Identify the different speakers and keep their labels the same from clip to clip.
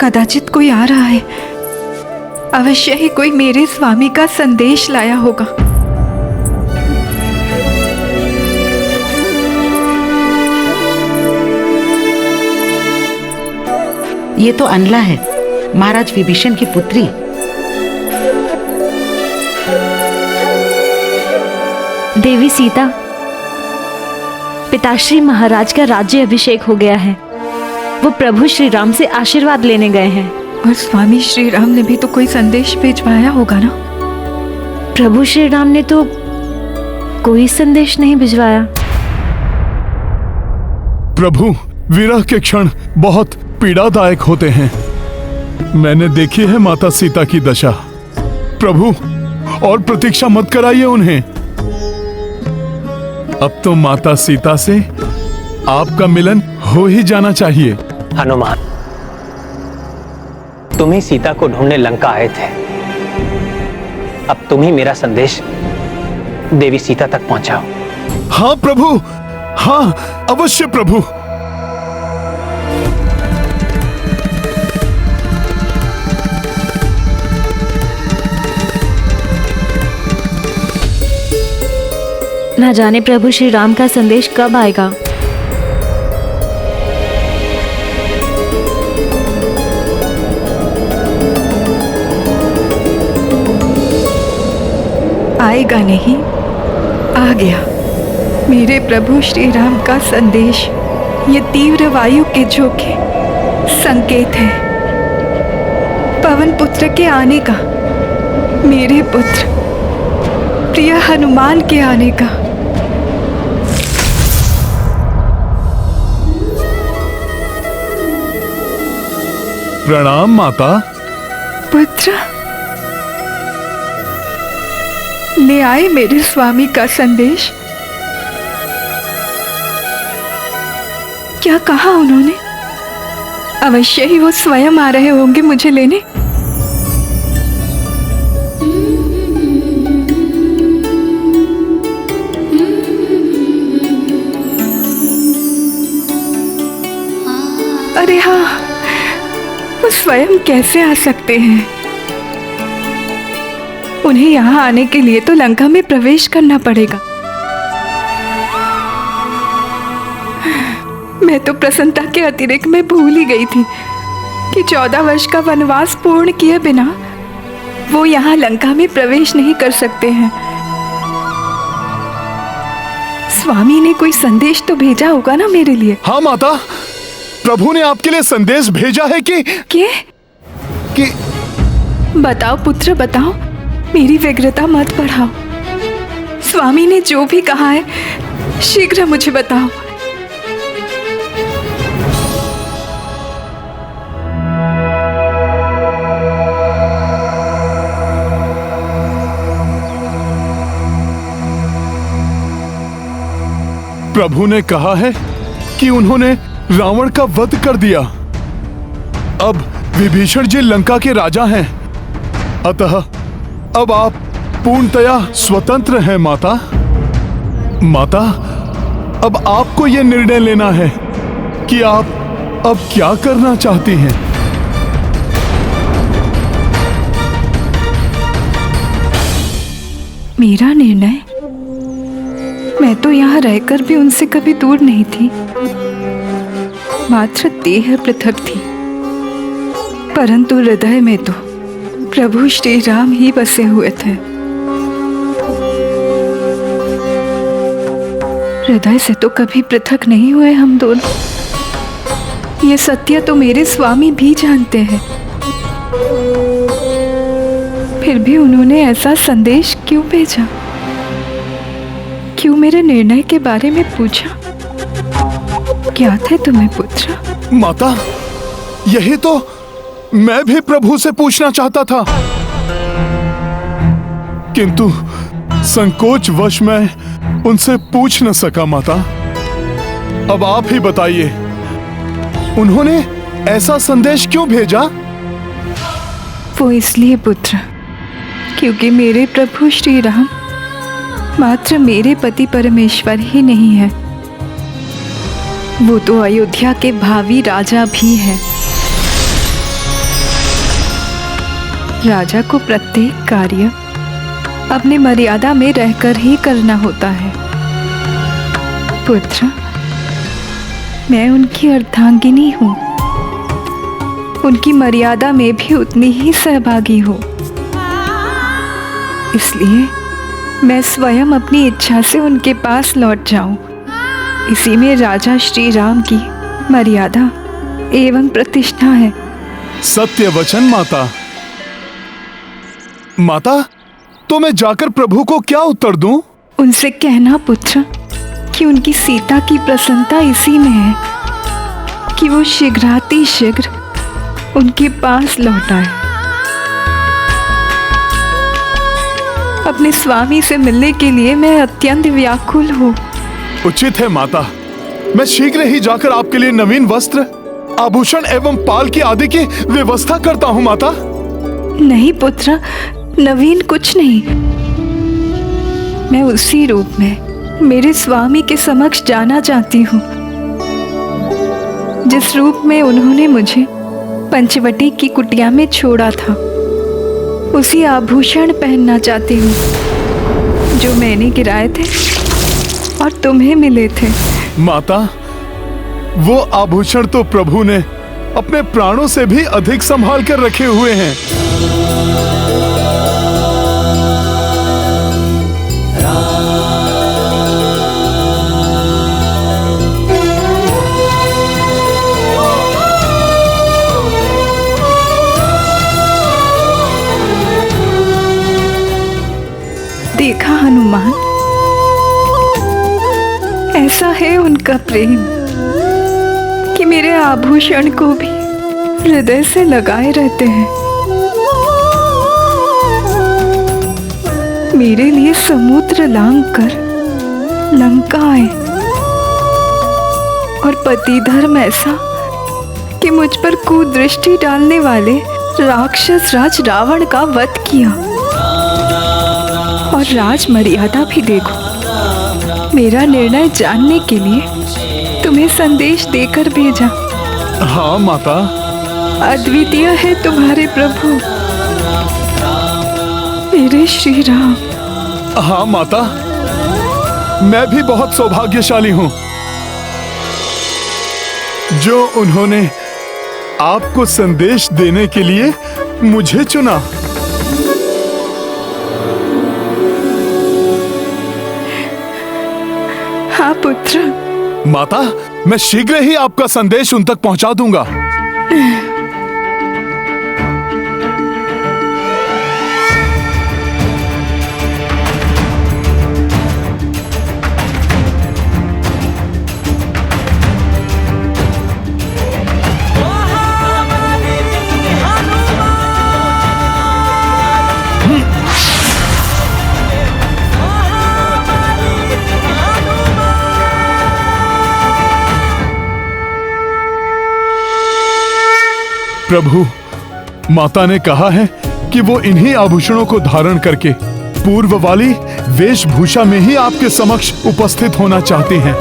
Speaker 1: कदाचित कोई आ रहा है। अवश्य ही कोई मेरे स्वामी का संदेश लाया होगा।
Speaker 2: ये तो अनला है, महाराज विभीषण की पुत्री।
Speaker 3: देवी सीता, पिताश्री महाराज का राज्य अभिषेक हो गया है। वो प्रभु श्री राम से आशीर्वाद लेने गए हैं।
Speaker 1: और स्वामी श्री राम ने भी तो कोई संदेश भिजवाया होगा ना?
Speaker 3: प्रभु श्री राम ने तो कोई संदेश नहीं भिजवाया।
Speaker 4: प्रभु, विरह के क्षण बहुत पीड़ादायक होते हैं। मैंने देखी है माता सीता की दशा। प्रभु, और प्रतीक्षा मत कराइए उन्हें। अब तो माता सीता से आपका मिलन हो ही जाना चाहिए।
Speaker 5: हनुमान, तुम ही सीता को ढूंढने लंका आए थे। अब तुम ही मेरा संदेश देवी सीता तक पहुंचाओ।
Speaker 4: हाँ प्रभु, हाँ अवश्य प्रभु।
Speaker 3: ना जाने प्रभु श्री राम का संदेश कब आएगा।
Speaker 1: आएगा नहीं, आ गया मेरे प्रभु श्री राम का संदेश। ये तीव्र वायु के झोंके संकेत है पवन पुत्र के आने का, मेरे पुत्र प्रिय हनुमान के आने का।
Speaker 4: प्रणाम माता।
Speaker 1: पुत्र, ले आए मेरे स्वामी का संदेश। क्या कहा उन्होंने? अवश्य ही वो स्वयं आ रहे होंगे मुझे लेने। अरे हाँ, वो स्वयं कैसे आ सकते हैं? उन्हें यहाँ आने के लिए तो लंका में प्रवेश करना पड़ेगा। मैं तो प्रसन्नता के अतिरिक्त में भूल ही गई थी कि 14 वर्ष का वनवास पूर्ण किए बिना वो यहाँ लंका में प्रवेश नहीं कर सकते हैं। स्वामी ने कोई संदेश तो भेजा होगा ना मेरे लिए?
Speaker 4: हाँ माता, प्रभु ने आपके लिए संदेश भेजा है कि
Speaker 1: बताओ पुत्र, बताओ, मेरी व्यग्रता मत बढ़ाओ। स्वामी ने जो भी कहा है शीघ्र मुझे बताओ।
Speaker 4: प्रभु ने कहा है कि उन्होंने रावण का वध कर दिया। अब विभीषण जी लंका के राजा हैं, अतः अब आप पूर्णतया स्वतंत्र हैं माता। माता, अब आपको यह निर्णय लेना है कि आप अब क्या करना चाहती हैं।
Speaker 1: मेरा निर्णय? मैं तो यहाँ रहकर भी उनसे कभी दूर नहीं थी, मात्र देह पृथक थी, परंतु हृदय में तो प्रभु श्री राम ही बसे हुए थे। हृदय से तो कभी पृथक नहीं हुए हम दोनों। ये सत्य तो मेरे स्वामी भी जानते हैं। फिर भी उन्होंने ऐसा संदेश क्यों भेजा? क्यों मेरे निर्णय के बारे में पूछा? क्या थे तुम्हें पुत्र?
Speaker 4: माता, यही तो मैं भी प्रभु से पूछना चाहता था, किंतु संकोच वश मैं उनसे पूछ न सका। माता, अब आप ही बताइए, उन्होंने ऐसा संदेश क्यों भेजा?
Speaker 1: वो इसलिए पुत्र, क्योंकि मेरे प्रभु श्री राम मात्र मेरे पति परमेश्वर ही नहीं है, वो तो अयोध्या के भावी राजा भी हैं। राजा को प्रत्येक कार्य अपनी मर्यादा में रहकर ही करना होता है। पुत्र, मैं उनकी अर्धांगिनी हूँ, उनकी मर्यादा में भी उतनी ही सहभागी हूँ। इसलिए मैं स्वयं अपनी इच्छा से उनके पास लौट जाऊं। इसी में राजा श्री राम की मर्यादा एवं प्रतिष्ठा है।
Speaker 4: सत्य वचन माता। माता, तो मैं जाकर प्रभु को क्या उत्तर दूं?
Speaker 1: उनसे कहना पुत्र कि उनकी सीता की प्रसन्नता इसी में है कि वो शीघ्रातिशीघ्र उनके पास लौट आए। अपने स्वामी से मिलने के लिए मैं अत्यंत व्याकुल हूँ।
Speaker 4: उचित है माता, मैं शीघ्र ही जाकर आपके लिए नवीन वस्त्र, आभूषण एवं पाल की आदि की व्यवस्था करता हूँ माता।
Speaker 1: नहीं पुत्र, नवीन कुछ नहीं। मैं उसी रूप में मेरे स्वामी के समक्ष जाना चाहती हूँ जिस रूप में उन्होंने मुझे पंचवटी की कुटिया में छोड़ा था। उसी आभूषण पहनना चाहती हूँ जो मैंने गिराए थे और तुम्हें मिले थे।
Speaker 4: माता, वो आभूषण तो प्रभु ने अपने प्राणों से भी अधिक संभाल कर रखे हुए हैं।
Speaker 1: देखा हनुमान, ऐसा है उनका प्रेम कि मेरे आभूषण को भी हृदय से लगाए रहते हैं। मेरे लिए समुद्र लांघ कर लंका आए और पति धर्म ऐसा कि मुझ पर कुदृष्टि डालने वाले राक्षस राज रावण का वध किया। और राज मर्यादा भी देखो, मेरा निर्णय जानने के लिए तुम्हें संदेश देकर भेजा।
Speaker 4: हाँ माता।
Speaker 1: अद्वितीय है तुम्हारे प्रभु मेरे श्री राम।
Speaker 4: हाँ माता, मैं भी बहुत सौभाग्यशाली हूँ जो उन्होंने आपको संदेश देने के लिए मुझे चुना।
Speaker 1: हाँ पुत्र।
Speaker 4: माता, मैं शीघ्र ही आपका संदेश उन तक पहुंचा दूंगा। प्रभु, माता ने कहा है कि वो इन्हीं आभूषणों को धारण करके पूर्व वाली वेशभूषा में ही आपके समक्ष उपस्थित होना चाहती हैं।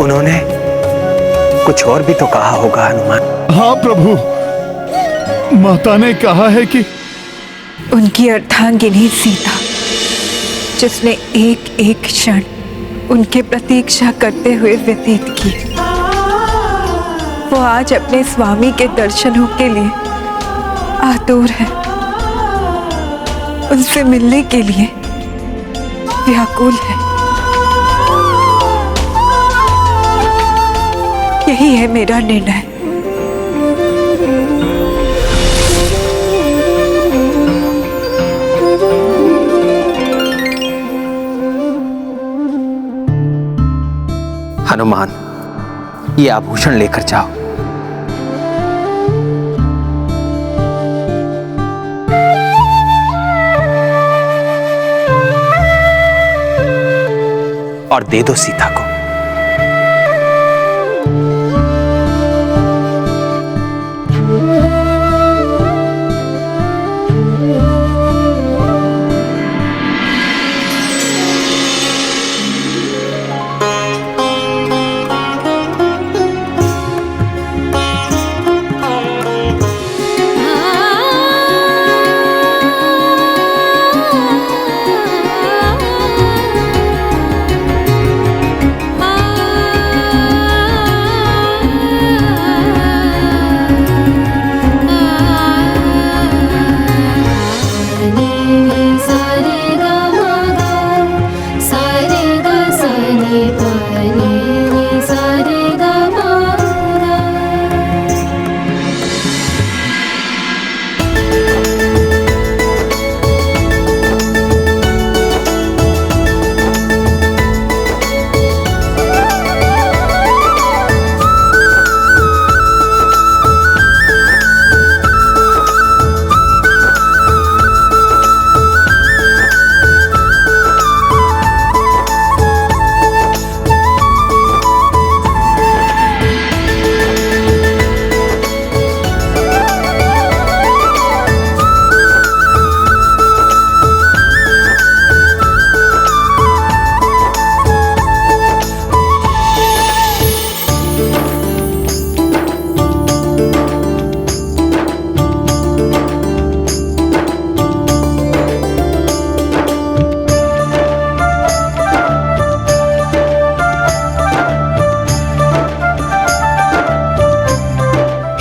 Speaker 5: उन्होंने कुछ और भी तो कहा होगा हनुमान।
Speaker 4: हाँ प्रभु, माता ने कहा है कि
Speaker 1: उनकी अर्धांगिनी सीता, जिसने एक एक क्षण उनके प्रतीक्षा करते हुए व्यतीत की, वो आज अपने स्वामी के दर्शनों के लिए आतुर है, उनसे मिलने के लिए व्याकुल है। यही है मेरा निर्णय।
Speaker 5: हनुमान, ये आभूषण लेकर जाओ। और दे दो सीता को।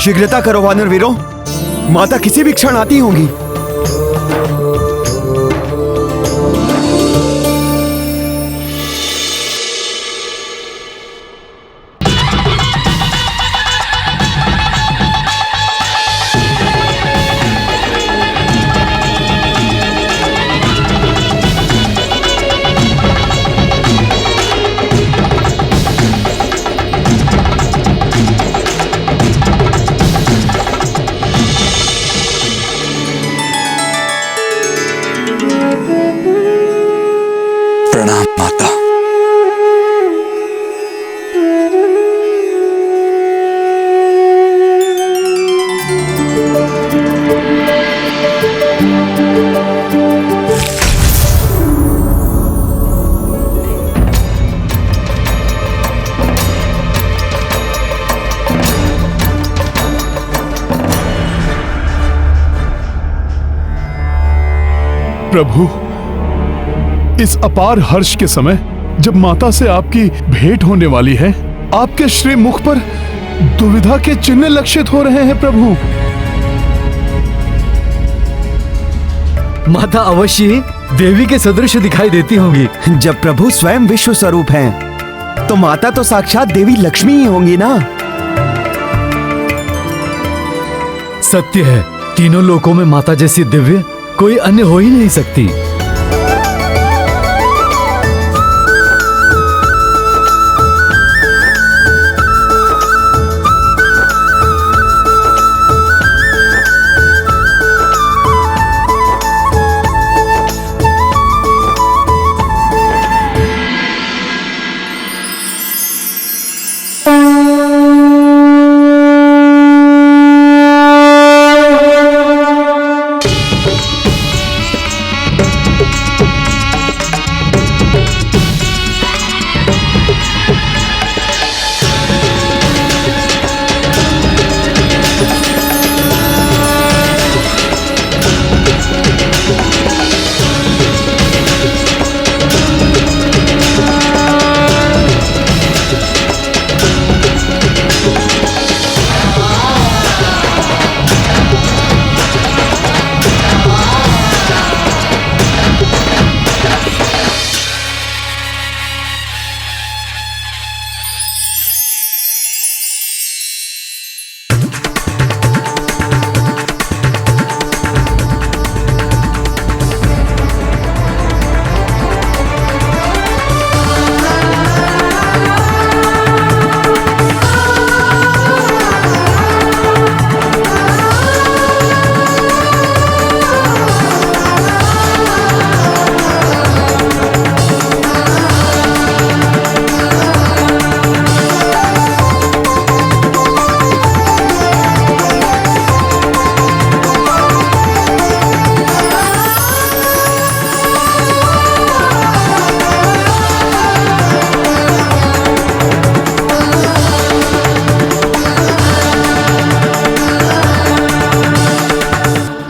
Speaker 6: शीघ्रता करो वानर वीरों, माता किसी भी क्षण आती होंगी।
Speaker 7: प्रणाम माता।
Speaker 4: प्रभु, इस अपार हर्ष के समय जब माता से आपकी भेंट होने वाली है, आपके श्री मुख पर दुविधा के चिन्ह लक्षित हो रहे हैं प्रभु।
Speaker 8: माता अवश्य ही देवी के सदृश दिखाई देती होंगी।
Speaker 6: जब प्रभु स्वयं विश्व स्वरूप हैं, तो माता तो साक्षात देवी लक्ष्मी ही होंगी ना।
Speaker 8: सत्य है, तीनों लोकों में माता जैसी दिव्य कोई अन्य हो ही नहीं सकती।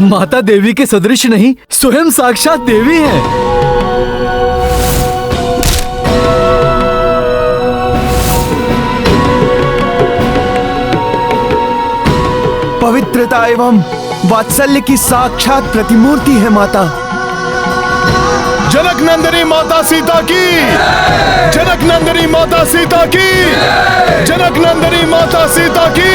Speaker 8: माता देवी के सदृश नहीं, स्वयं साक्षात देवी है।
Speaker 6: पवित्रता एवं वात्सल्य की साक्षात प्रतिमूर्ति है माता।
Speaker 4: जनक नंदिनी माता सीता की, जनक नंदिनी माता सीता की, जनक नंदिनी माता सीता की।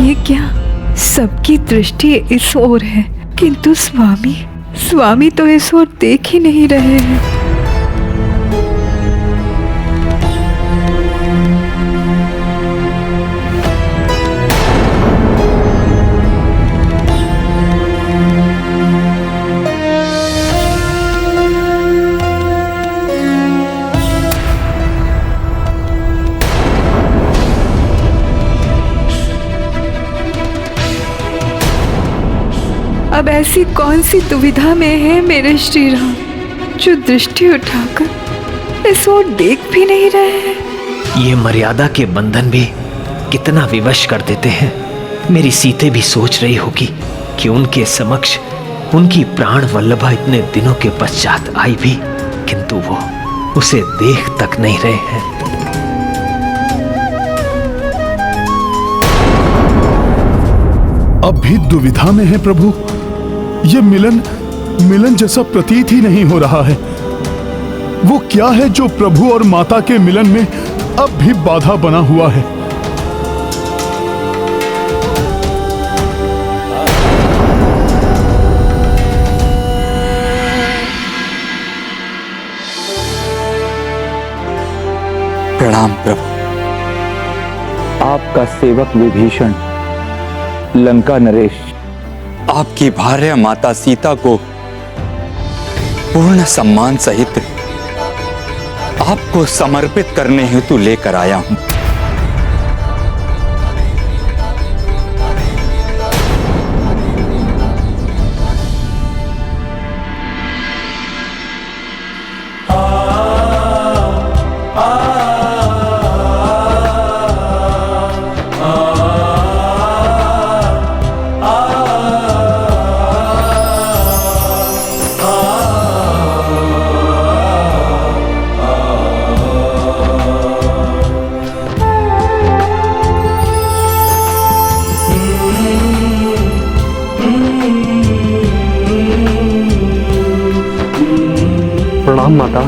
Speaker 1: ये क्या, सबकी दृष्टि इस ओर है, किंतु स्वामी तो इस ओर देख ही नहीं रहे हैं। अब ऐसी कौन सी दुविधा में है मेरे श्री राम जो दृष्टि उठाकर इस ओर देख भी नहीं रहे हैं।
Speaker 5: ये मर्यादा के बंधन भी कितना विवश कर देते हैं। मेरी सीते भी सोच रही होगी कि उनके समक्ष उनकी प्राण वल्लभा इतने दिनों के पश्चात आई भी, किंतु वो उसे देख तक नहीं रहे हैं।
Speaker 4: अब भी दुविधा में है प्रभु। ये मिलन जैसा प्रतीत ही नहीं हो रहा है। वो क्या है जो प्रभु और माता के मिलन में अब भी बाधा बना हुआ है?
Speaker 7: प्रणाम प्रभु।
Speaker 9: आपका सेवक विभीषण, लंका नरेश,
Speaker 7: आपकी भार्या माता सीता को पूर्ण सम्मान सहित आपको समर्पित करने हेतु लेकर आया हूं।
Speaker 9: प्रणाम माता।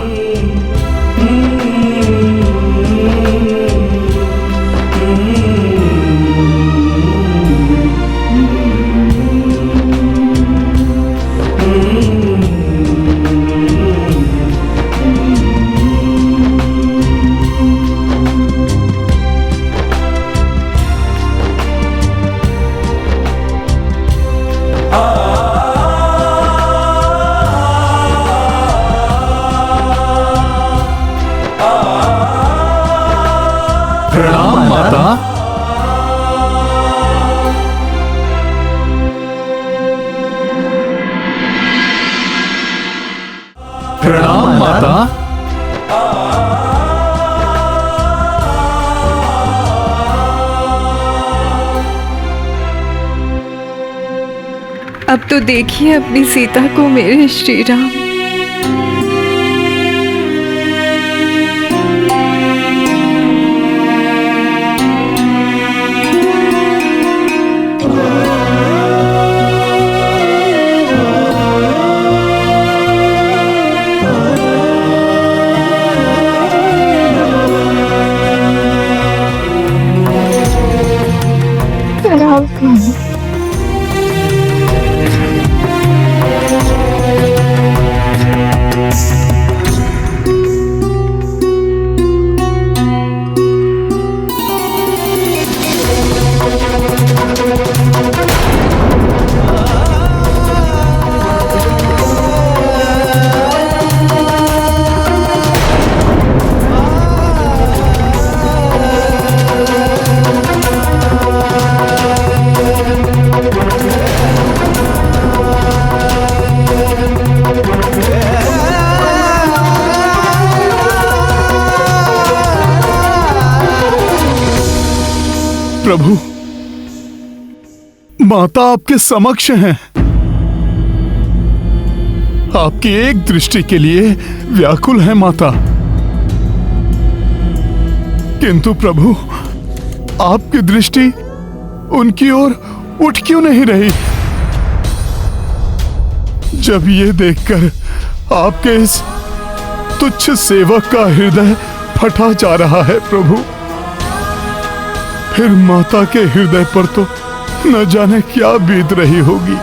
Speaker 4: प्रणाम माता। प्रणाम माता।
Speaker 1: अब तो देखिए अपनी सीता को मेरे श्री राम।
Speaker 4: प्रभु, माता आपके समक्ष हैं। आपकी एक दृष्टि के लिए व्याकुल है माता। किंतु प्रभु, आपकी दृष्टि उनकी ओर उठ क्यों नहीं रही? जब ये देखकर आपके इस तुच्छ सेवक का हृदय फटा जा रहा है प्रभु, फिर माता के हृदय पर तो न जाने क्या बीत रही होगी।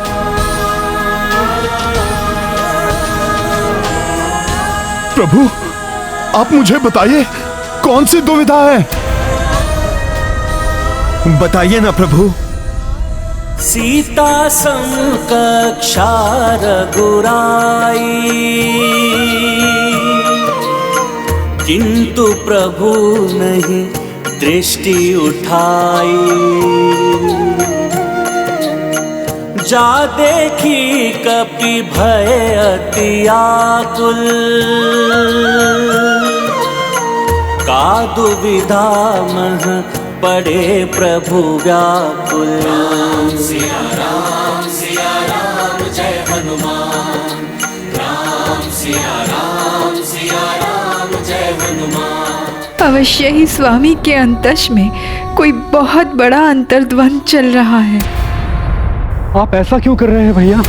Speaker 4: प्रभु, आप मुझे बताइए कौन सी दुविधा है?
Speaker 6: बताइए ना प्रभु।
Speaker 10: सीता समकक्षा रघुराई, किंतु प्रभु नहीं दृष्टि उठाई। जा देखी कपि भय अति आकुल, का दुविधा मह पड़े प्रभु व्याकुल। सिया राम जय हनुमान, राम सिया राम जय हनुमान।
Speaker 1: अवश्य ही स्वामी के अंतस में कोई बहुत बड़ा अंतर्द्वंद चल रहा है।
Speaker 9: आप ऐसा क्यों कर रहे हैं भैया?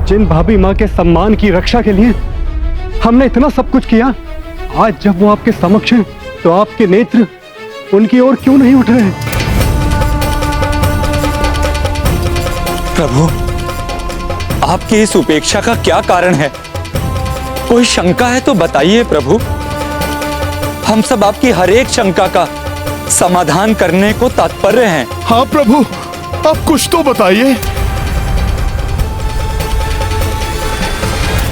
Speaker 9: जिन भाभी माँ के सम्मान की रक्षा के लिए हमने इतना सब कुछ किया, आज जब वो आपके समक्ष हैं, तो आपके नेत्र उनकी ओर क्यों नहीं उठ रहे?
Speaker 7: प्रभु, आपकी इस उपेक्षा का क्या कारण है? कोई शंका है तो बताइए प्रभु। हम सब आपकी हर एक शंका का समाधान करने को तत्पर हैं।
Speaker 4: हाँ प्रभु, आप कुछ तो बताइए।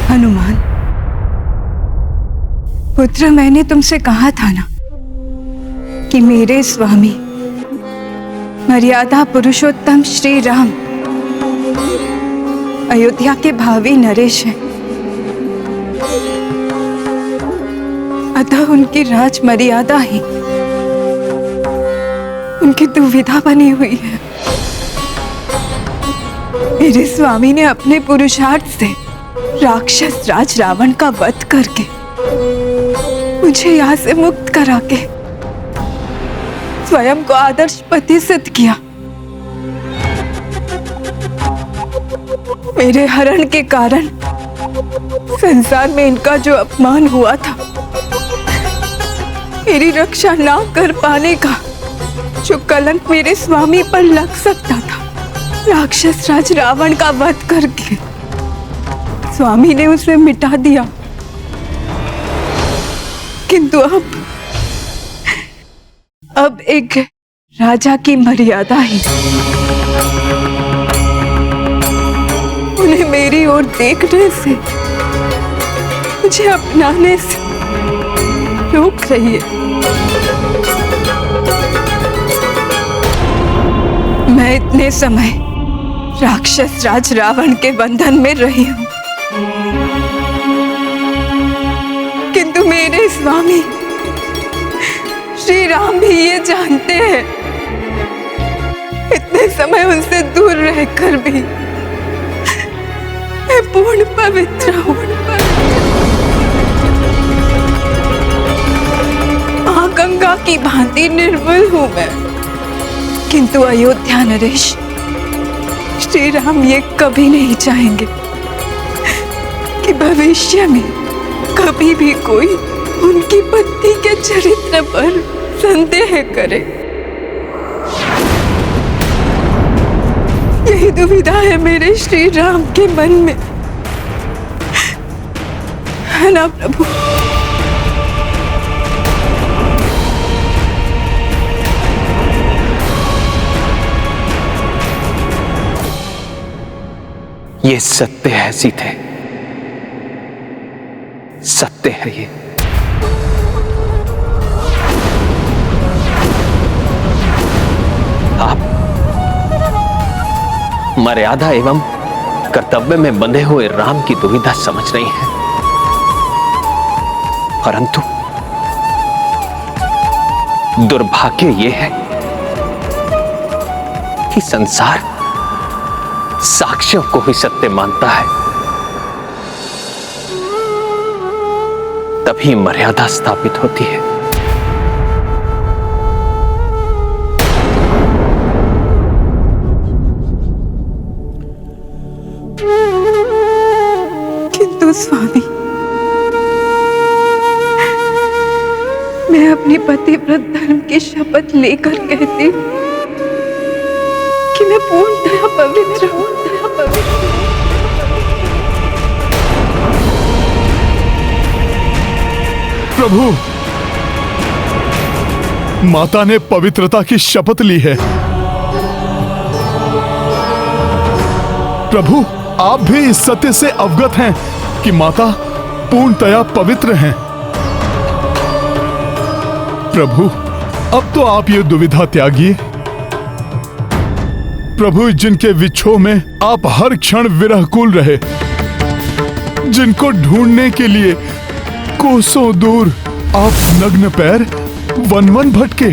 Speaker 1: हनुमान पुत्र, मैंने तुमसे कहा था ना कि मेरे स्वामी मर्यादा पुरुषोत्तम श्री राम अयोध्या के भावी नरेश हैं। अतः उनकी राज मर्यादा ही उनकी दुविधा बनी हुई है। मेरे स्वामी ने अपने पुरुषार्थ से राक्षस राज रावण का वध करके मुझे यहाँ से मुक्त करा के स्वयं को आदर्श पति सिद्ध किया। मेरे हरण के कारण संसार में इनका जो अपमान हुआ था, मेरी रक्षा ना कर पाने का जो कलंक मेरे स्वामी पर लग सकता था, राक्षस राज रावण का वध करके स्वामी ने उसे मिटा दिया। किंतु अब एक राजा की मर्यादा ही उन्हें मेरी ओर देखने से, मुझे अपनाने से रोक रही है। मैं इतने समय राक्षस राज रावण के बंधन में रही हूं, किंतु मेरे स्वामी श्री राम भी ये जानते हैं, इतने समय उनसे दूर रहकर भी मैं पूर्ण पवित्र हूं। मां गंगा की भांति निर्मल हूं मैं, किंतु अयोध्या नरेश श्री राम ये कभी नहीं चाहेंगे कि भविष्य में कभी भी कोई उनकी पत्नी के चरित्र पर संदेह करे। यही दुविधा है मेरे श्री राम के मन में, है ना प्रभु?
Speaker 5: ये सत्य है सीते, सत्य है ये। आप मर्यादा एवं कर्तव्य में बंधे हुए राम की दुविधा समझ रही हैं, परंतु दुर्भाग्य ये है कि संसार साक्ष्यों को ही सत्य मानता है, तभी मर्यादा स्थापित होती है।
Speaker 1: किंतु स्वामी, मैं अपनी पतिव्रत धर्म की शपथ लेकर कहती हूँ कि मैं पूर्णतः पवित्र हूँ।
Speaker 4: प्रभु, माता ने पवित्रता की शपथ ली है। प्रभु, आप भी इस सत्य से अवगत हैं कि माता पूर्णतया पवित्र हैं। प्रभु, अब तो आप ये दुविधा त्यागिए। प्रभु जिनके विछोह में आप हर क्षण विरहकुल रहे, जिनको ढूंढने के लिए कोसों दूर आप नग्न पैर वन वन भटके,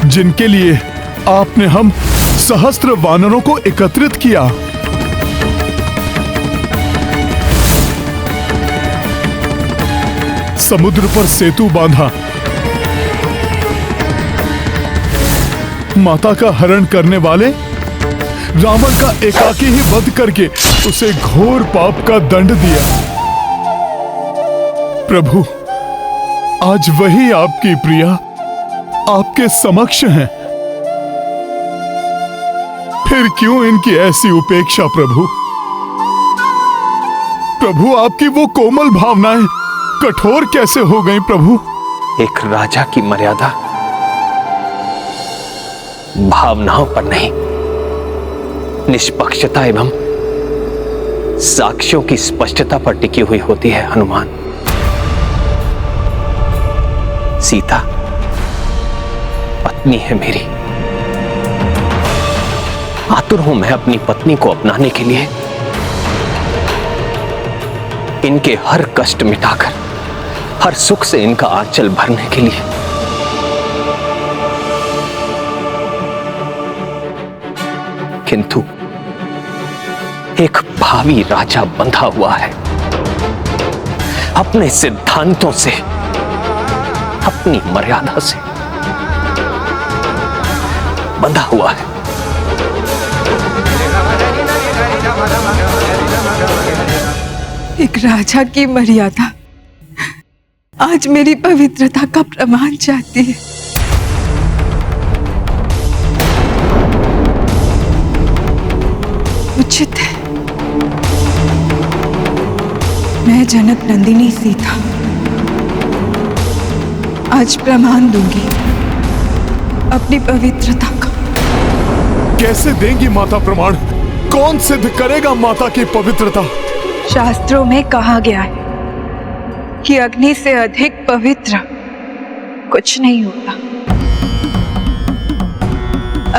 Speaker 4: जिनके लिए आपने हम सहस्त्र वानरों को एकत्रित किया, समुद्र पर सेतु बांधा, माता का हरण करने वाले रावण का एकाकी ही वध करके उसे घोर पाप का दंड दिया। प्रभु, आज वही आपकी प्रिया आपके समक्ष हैं, फिर क्यों इनकी ऐसी उपेक्षा प्रभु? प्रभु, आपकी वो कोमल भावनाएं कठोर कैसे हो गई प्रभु?
Speaker 5: एक राजा की मर्यादा भावनाओं पर नहीं, निष्पक्षता एवं साक्ष्यों की स्पष्टता पर टिकी हुई होती है हनुमान। सीता पत्नी है मेरी, आतुर हूं मैं अपनी पत्नी को अपनाने के लिए, इनके हर कष्ट मिटाकर हर सुख से इनका आंचल भरने के लिए। किंतु एक भावी राजा बंधा हुआ है, अपने सिद्धांतों से, अपनी मर्यादा से बंधा हुआ है।
Speaker 1: एक राजा की मर्यादा आज मेरी पवित्रता का प्रमाण चाहती है। उचित है, मैं जनक नंदिनी सीता आज प्रमाण दूंगी अपनी पवित्रता का।
Speaker 4: कैसे देंगी माता प्रमाण? कौन सिद्ध करेगा माता की पवित्रता?
Speaker 1: शास्त्रों में कहा गया है कि अग्नि से अधिक पवित्र कुछ नहीं होता।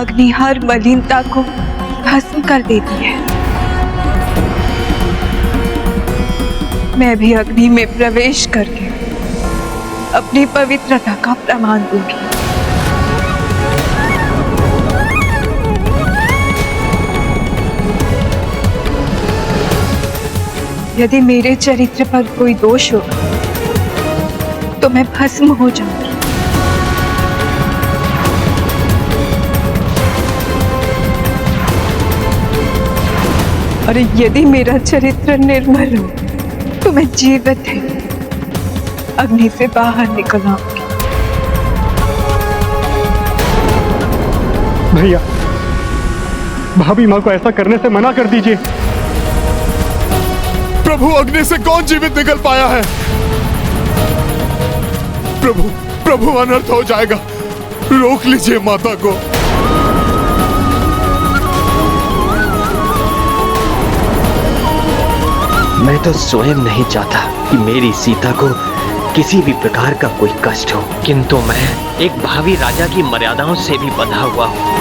Speaker 1: अग्नि हर मलिनता को भस्म कर देती है। मैं भी अग्नि में प्रवेश करके अपनी पवित्रता का प्रमाण दूंगी। यदि मेरे चरित्र पर कोई दोष हो तो मैं भस्म हो जाऊंगी। और यदि मेरा चरित्र निर्मल हो तो मैं जीवित है अग्नि से बाहर निकल आऊंगी।
Speaker 9: भैया, भाभी माँ को ऐसा करने से मना कर दीजिए।
Speaker 4: प्रभु, अग्नि से कौन जीवित निकल पाया है? प्रभु, प्रभु, अनर्थ हो जाएगा, रोक लीजिए माता को।
Speaker 5: मैं तो स्वयं नहीं चाहता कि मेरी सीता को किसी भी प्रकार का कोई कष्ट हो, किंतु मैं एक भावी राजा की मर्यादाओं से भी बंधा हुआ हूं।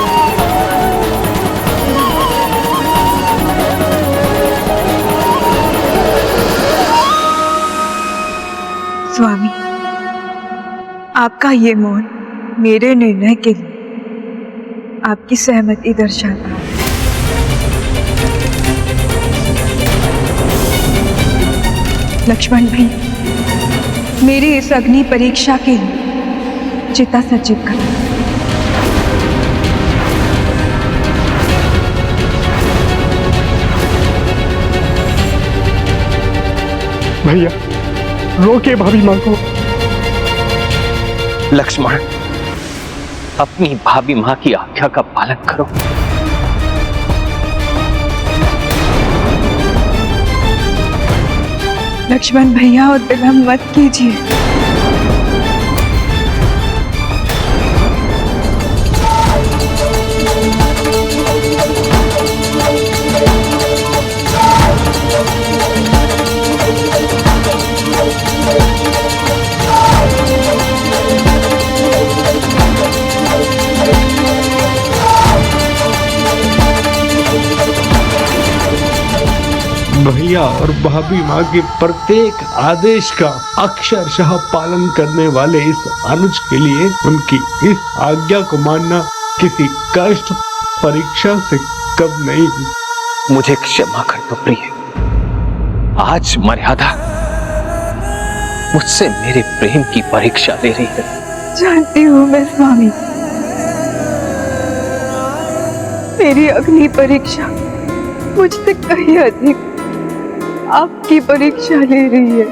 Speaker 1: स्वामी, आपका ये मौन मेरे निर्णय के लिए आपकी सहमति दर्शाता है। लक्ष्मण भाई, मेरी इस अग्नि परीक्षा के लिए चिता सज्जित करो।
Speaker 9: भैया, रोके भाभी माँ को।
Speaker 5: लक्ष्मण, अपनी भाभी माँ की आज्ञा का पालन करो।
Speaker 1: लक्ष्मण भैया, और विलंब मत कीजिए।
Speaker 9: भैया और भाभी माँ के प्रत्येक आदेश का अक्षरशः पालन करने वाले इस अनुज के लिए उनकी इस आज्ञा को मानना किसी कष्ट परीक्षा से कम नहीं।
Speaker 5: मुझे क्षमा कर दो प्रिय, आज मर्यादा मुझसे मेरे प्रेम की परीक्षा ले रही है।
Speaker 1: जानती हूँ मैं स्वामी, मेरी अग्नि परीक्षा मुझसे कहीं अधिक आपकी परीक्षा ले रही है।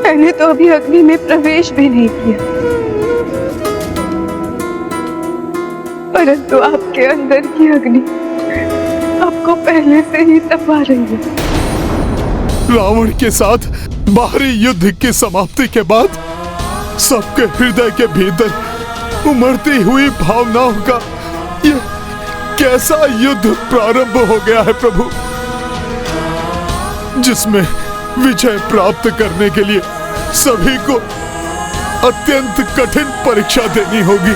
Speaker 1: मैंने तो अभी अग्नि में प्रवेश भी नहीं किया, परंतु आपके अंदर की अग्नि आपको पहले से ही तपा रही है।
Speaker 4: रावण के साथ बाहरी युद्ध की समाप्ति के बाद सबके हृदय के भीतर उमड़ती हुई भावनाओं का यह कैसा युद्ध प्रारंभ हो गया है प्रभु, जिसमें विजय प्राप्त करने के लिए सभी को अत्यंत कठिन परीक्षा देनी होगी।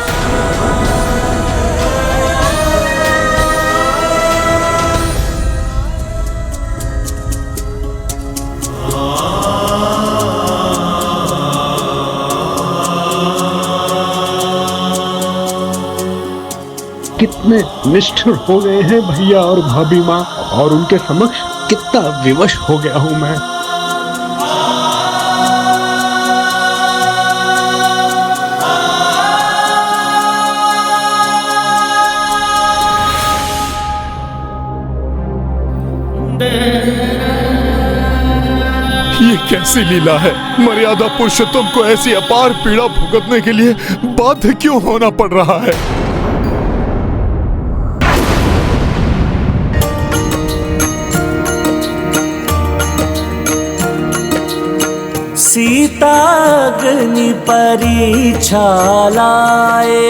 Speaker 9: कितने निष्ठुर हो गए हैं भैया और भाभी माँ, और उनके समक्ष कितना विवश हो गया हूँ मैं।
Speaker 4: ये कैसी लीला है? मर्यादा पुरुषोत्तम को ऐसी अपार पीड़ा भुगतने के लिए बाध्य क्यों होना पड़ रहा है?
Speaker 10: सीता अग्नि परीक्षा लाए,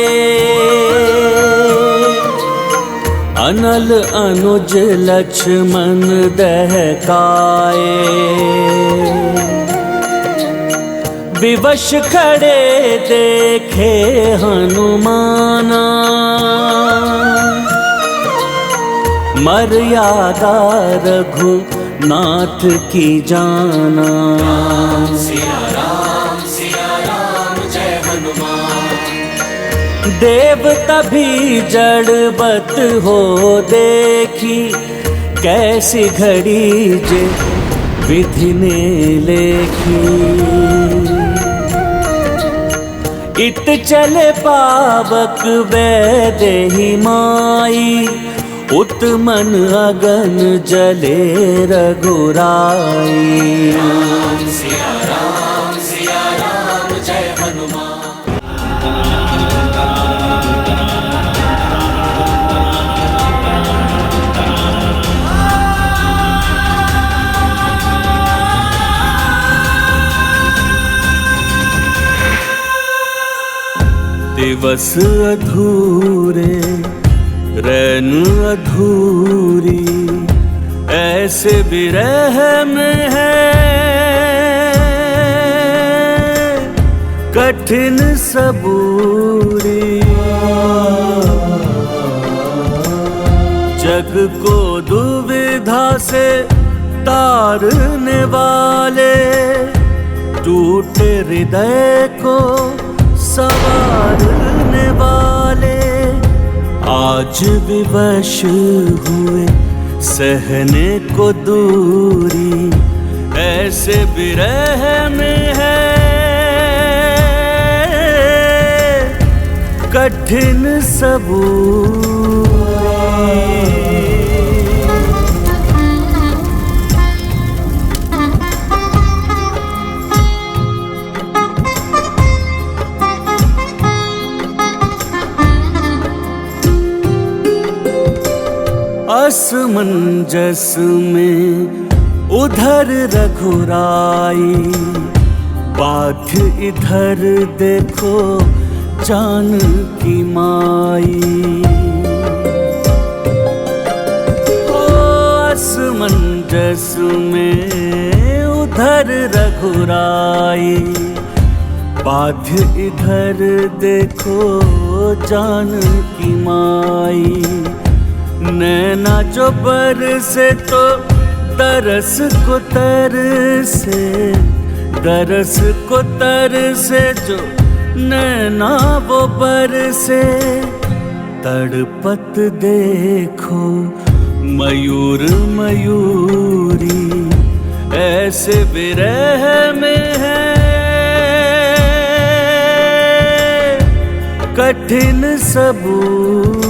Speaker 10: अनल अनुज लक्ष्मण दहकाए। विवश खड़े देखे हनुमाना, मर्यादा रघुनाथ की जाना। सिया राम जय हनुमान। देव तभी जड़बत हो देखी, कैसी घड़ी जे विधि ने लेखी। इत चले पावक वैदेही माई, उत मन अगन जले रघुराई। सिया राम जय हनुमान। दिवस अधूरे रैन अधूरी, ऐसे विरह में है कठिन सबूरी। जग को दुविधा से तारने वाले, टूटे हृदय को संवारने वाले। आज विवश हुए सहने को दूरी, ऐसे विरह में है कठिन सबूरी। असमंजस में उधर रघुराई, बाध्य इधर देखो जानकी माई। असमंजस में उधर रघुराई, बाध्य इधर देखो जानकी माई। नैना जो बरसे तो तरस को तरसे, तरस को तरसे जो नैना वो बरसे। तड़पत देखो मयूर मयूरी, ऐसे विरह में है कठिन सबूर।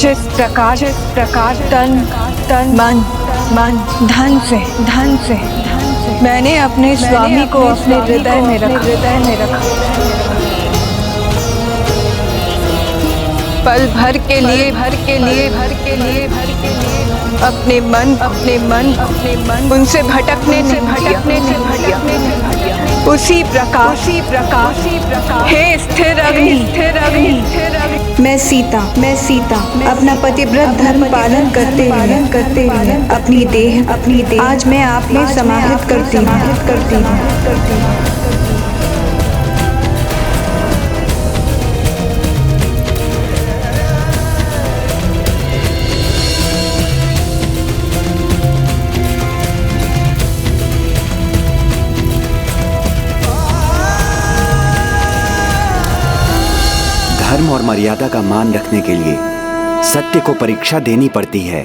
Speaker 1: जिस प्रकार तन मन धन से मैंने अपने स्वामी को अपने हृदय में रखा। पल भर के लिए अपने मन उनसे भटकने नहीं दिया। उसी प्रकार हे स्थिर अग्नि,
Speaker 11: मैं सीता अपना पतिव्रत धर्म पालन करते हुए अपनी देह आज मैं आप में समाहित करती हूँ।
Speaker 6: धर्म और मर्यादा का मान रखने के लिए सत्य को परीक्षा देनी पड़ती है।